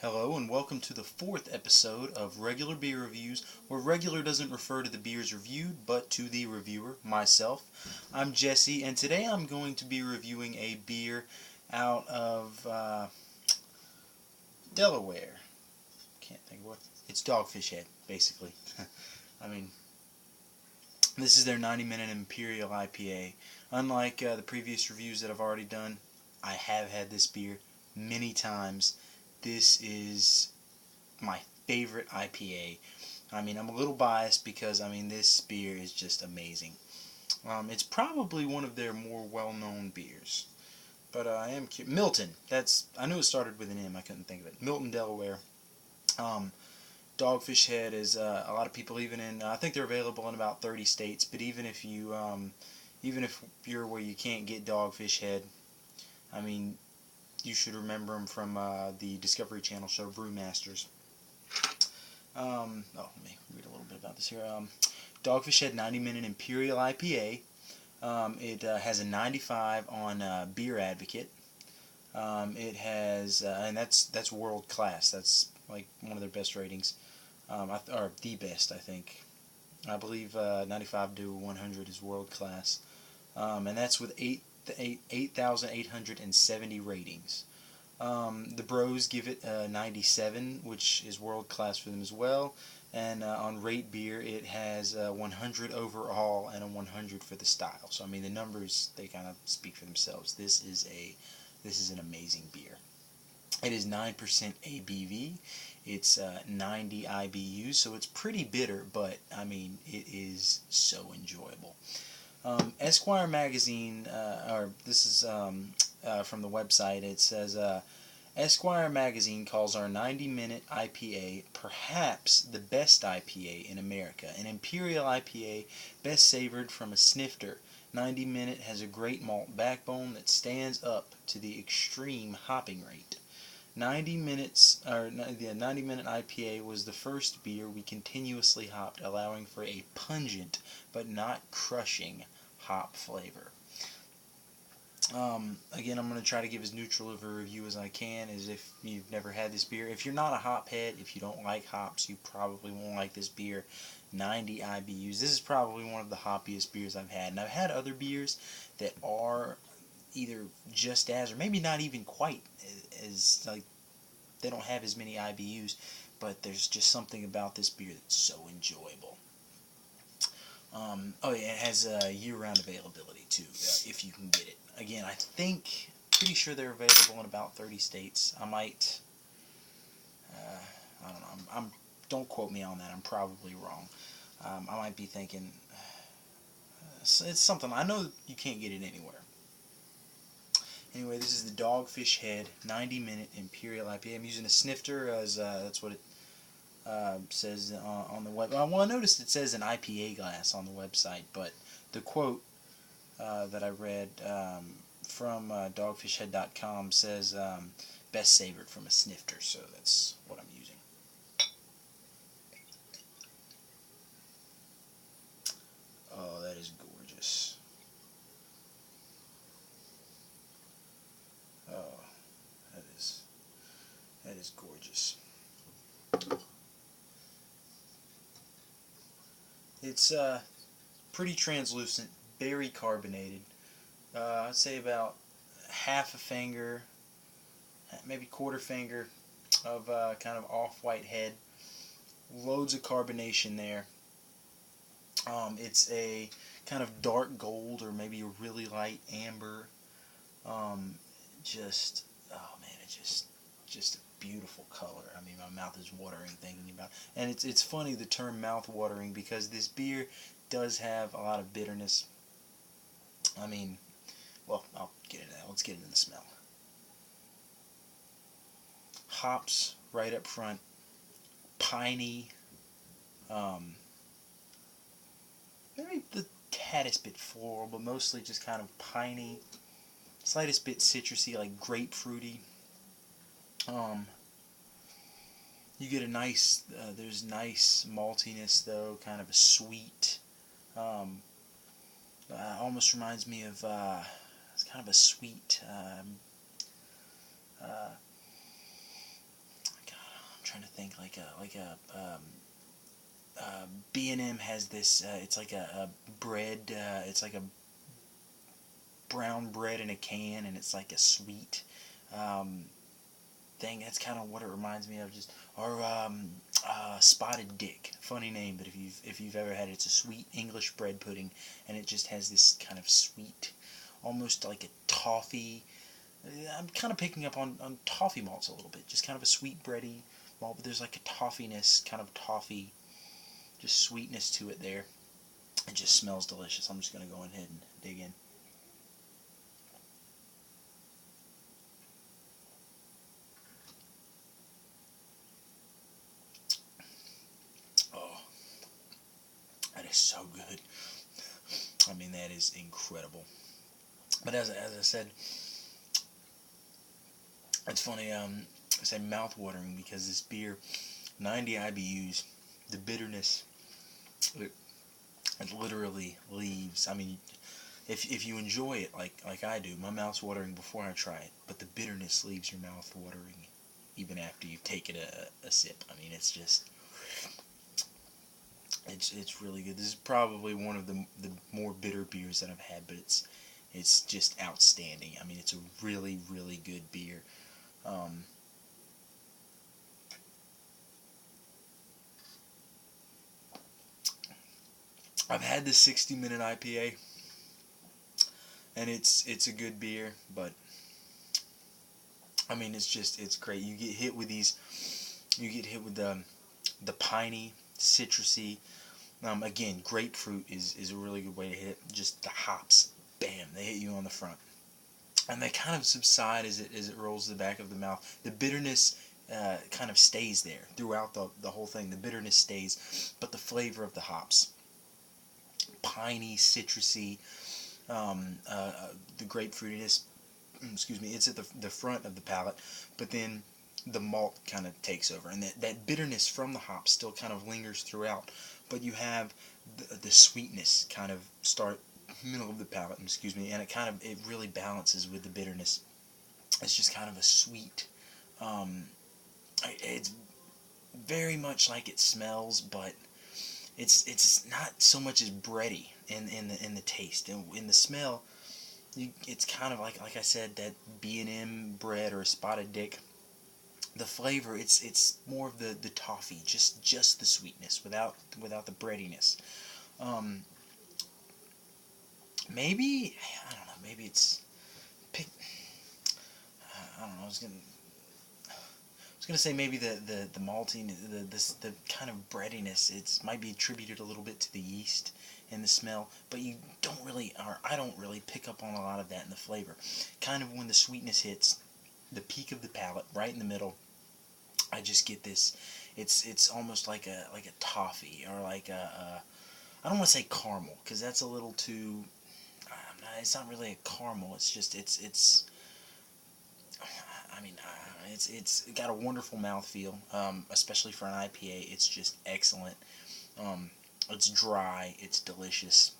Hello and welcome to the fourth episode of Regular Beer Reviews, where regular doesn't refer to the beers reviewed, but to the reviewer, myself. I'm Jesse, and today I'm going to be reviewing a beer out of Delaware. Can't think of what. It's Dogfish Head, basically. I mean, this is their 90-minute Imperial IPA. Unlike the previous reviews that I've already done, I have had this beer many times. This is my favorite IPA. I mean, I'm a little biased because, this beer is just amazing. It's probably one of their more well-known beers. But I am curious. Milton. I knew it started with an M. I couldn't think of it. Milton, Delaware. Dogfish Head is a lot of people even in. I think they're available in about 30 states. But even if you're where you can't get Dogfish Head, I mean, you should remember them from the Discovery Channel show Brewmasters. Let me read a little bit about this here. Dogfish Head 90-minute Imperial IPA. It has a 95 on Beer Advocate. It has, and that's world class. That's like one of their best ratings, or the best, I think. I believe 95 to 100 is world class, and that's with 8,870 ratings. The Bros give it a 97, which is world class for them as well. And on Rate Beer, it has a 100 overall and a 100 for the style. So I mean, the numbers, they kind of speak for themselves. This is an amazing beer. It is 9% ABV. It's 90 IBUs, so it's pretty bitter, but I mean, it is so enjoyable. Esquire magazine, or this is from the website. It says Esquire magazine calls our 90-minute IPA perhaps the best IPA in America. An Imperial IPA best savored from a snifter. 90-minute has a great malt backbone that stands up to the extreme hopping rate. 90-minute IPA was the first beer we continuously hopped, allowing for a pungent but not crushing hop flavor. Again, I'm going to try to give as neutral of a review as I can, as if you've never had this beer. If you're not a hop head, if you don't like hops, you probably won't like this beer. 90 IBUs. This is probably one of the hoppiest beers I've had. And I've had other beers that are either just as, or maybe not even quite as, like, they don't have as many IBUs, but there's just something about this beer that's so enjoyable. It has year-round availability too, if you can get it. Again, pretty sure they're available in about 30 states. I might, I don't know. Don't quote me on that. I'm probably wrong. I might be thinking it's something. I know you can't get it anywhere. Anyway, this is the Dogfish Head 90-minute Imperial IPA. I'm using a snifter as that's what it says on the web. Well, I noticed it says an IPA glass on the website, but the quote that I read from dogfishhead.com says best savored from a snifter, so that's what I'm using. Oh, that is gorgeous. Oh, that is gorgeous. It's pretty translucent, very carbonated. I'd say about half a finger, maybe quarter finger of kind of off-white head. Loads of carbonation there. It's a kind of dark gold or maybe a really light amber. Oh man, it's just a beautiful color. I mean, my mouth is watering thinking about it. And it's funny, the term mouth watering, because this beer does have a lot of bitterness. I mean, well, I'll get into that. Let's get into the smell. Hops right up front, piney, maybe the taddest bit floral, but mostly just kind of piney, slightest bit citrusy, like grapefruity. You get a nice, there's nice maltiness though, kind of a sweet, almost reminds me of, it's kind of a sweet, trying to think, B&M has this, it's like a bread, it's like a brown bread in a can, and it's like a sweet thing. That's kind of what it reminds me of. Spotted Dick. Funny name, but if you've ever had it, it's a sweet English bread pudding, and it just has this kind of sweet, almost like a toffee. I'm kind of picking up on toffee malts a little bit. Just kind of a sweet bready malt, but there's like a toffiness, kind of toffee, just sweetness to it there. It just smells delicious. I'm just going to go ahead and dig in. Oh, that is so good. I mean, that is incredible. But as I said, it's funny, I say mouth-watering because this beer, 90 IBUs, the bitterness, it literally leaves. I mean, if you enjoy it like I do, my mouth's watering before I try it, but the bitterness leaves your mouth watering even after you've taken a sip. I mean, it's just, it's really good. This is probably one of the more bitter beers that I've had, but it's just outstanding. I mean, it's a really, really good beer. I've had the 60-minute IPA, and it's a good beer, but I mean, it's great. You get hit with the piney, citrusy. Again, grapefruit is a really good way to hit it. Just the hops, bam, they hit you on the front, and they kind of subside as it rolls to the back of the mouth. The bitterness kind of stays there throughout the whole thing. The bitterness stays, but the flavor of the hops, piney, citrusy, the grapefruitiness, excuse me, it's at the front of the palate, but then the malt kind of takes over, and that bitterness from the hops still kind of lingers throughout, but you have the sweetness kind of start middle of the palate, excuse me, and it really balances with the bitterness. It's just kind of a sweet, it's very much like it smells, but it's not so much as bready in the taste. In the smell, it's kind of like I said, that B&M bread or a Spotted Dick. The flavor, it's more of the toffee, just the sweetness without the breadiness. Maybe, I don't know, maybe it's pick. I don't know. I was gonna say maybe the malting, the kind of breadiness. It might be attributed a little bit to the yeast and the smell, but you don't really, or I don't really pick up on a lot of that in the flavor. Kind of when the sweetness hits the peak of the palate, right in the middle, I just get this. It's almost like a toffee, or like I don't want to say caramel, because that's a little too. It's not really a caramel. It's just it's. I mean, it's got a wonderful mouthfeel, especially for an IPA. It's just excellent. It's dry. It's delicious.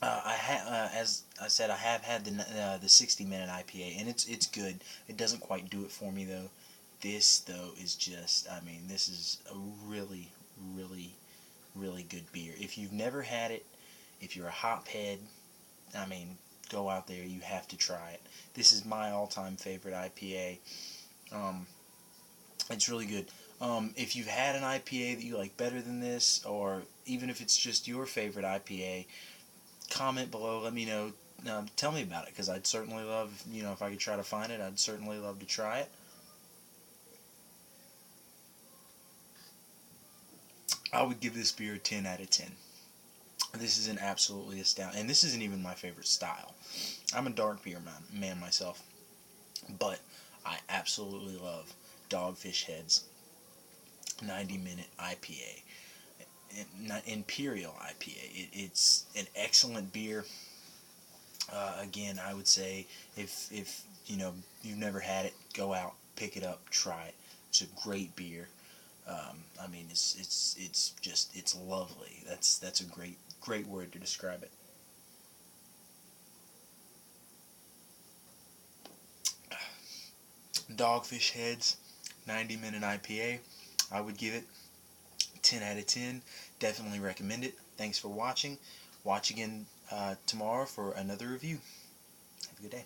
As I said, I have had the 60-minute IPA, and it's good. It doesn't quite do it for me though. This though is just, I mean, this is a really, really, really good beer. If you've never had it, if you're a hophead, I mean, go out there. You have to try it. This is my all-time favorite IPA. It's really good. If you've had an IPA that you like better than this, or even if it's just your favorite IPA, comment below. Let me know. Tell me about it, because I'd certainly love, if I could try to find it, I'd certainly love to try it. I would give this beer a 10 out of 10. This is an absolutely astounding, and this isn't even my favorite style. I'm a dark beer man myself, but I absolutely love Dogfish Head's 90-minute IPA, Imperial IPA. It's an excellent beer. Again, I would say if you've never had it, go out, pick it up, try it. It's a great beer. I mean, it's lovely. That's a great word to describe it. Dogfish Heads, 90-minute IPA. I would give it 10 out of 10. Definitely recommend it. Thanks for watching. Watch again tomorrow for another review. Have a good day.